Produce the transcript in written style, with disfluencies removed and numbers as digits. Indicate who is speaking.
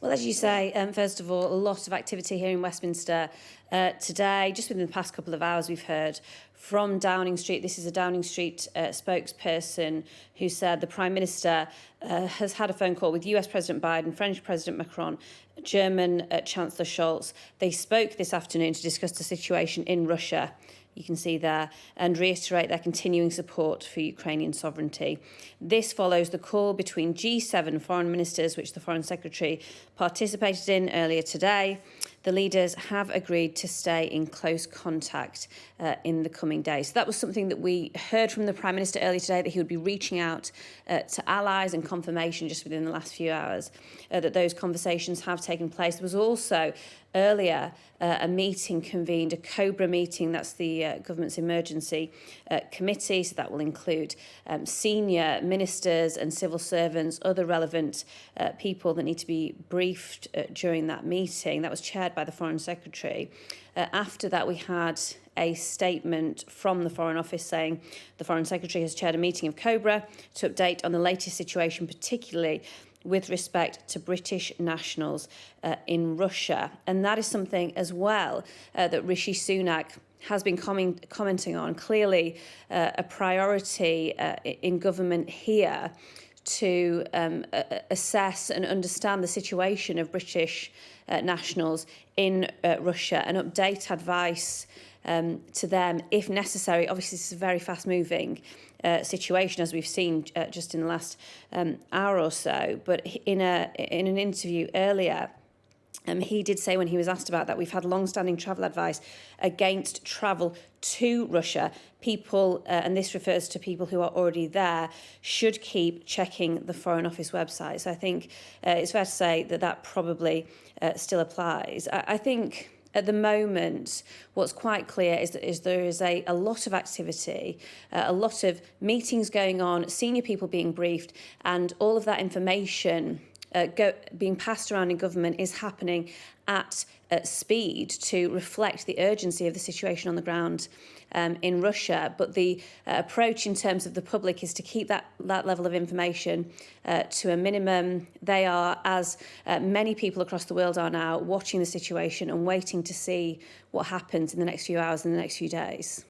Speaker 1: Well, as you say, first of all, a lot of activity here in Westminster today. Just within the past couple of hours, we've heard from Downing Street. This is a Downing Street spokesperson who said the Prime Minister has had a phone call with US President Biden, French President Macron, German Chancellor Scholz. They spoke this afternoon to discuss the situation in Russia. You can see there, and reiterate their continuing support for Ukrainian sovereignty. This follows the call between G7 foreign ministers, which the Foreign Secretary participated in earlier today. The leaders have agreed to stay in close contact in the coming days. So that was something that we heard from the Prime Minister earlier today, that he would be reaching out to allies, and confirmation just within the last few hours that those conversations have taken place. There was also earlier a meeting convened, a COBRA meeting, that's the government's emergency committee, so that will include senior ministers and civil servants, other relevant people that need to be briefed during that meeting. That was chaired by the Foreign Secretary. After that, we had a statement from the Foreign Office saying the Foreign Secretary has chaired a meeting of COBRA to update on the latest situation, particularly with respect to British nationals in Russia. And that is something as well that Rishi Sunak has been commenting on. Clearly a priority in government here to assess and understand the situation of British nationals in Russia and update advice to them if necessary. Obviously, this is a very fast-moving situation, as we've seen just in the last hour or so. But in an interview earlier, he did say, when he was asked about that, we've had long-standing travel advice against travel to Russia. People, and this refers to people who are already there, should keep checking the Foreign Office website. So I think it's fair to say that that probably still applies. I think at the moment, what's quite clear is that there is a lot of activity, a lot of meetings going on, senior people being briefed, and all of that information being passed around in government is happening at speed to reflect the urgency of the situation on the ground in Russia. But the approach in terms of the public is to keep that level of information to a minimum. They are, as many people across the world are now, watching the situation and waiting to see what happens in the next few hours and the next few days.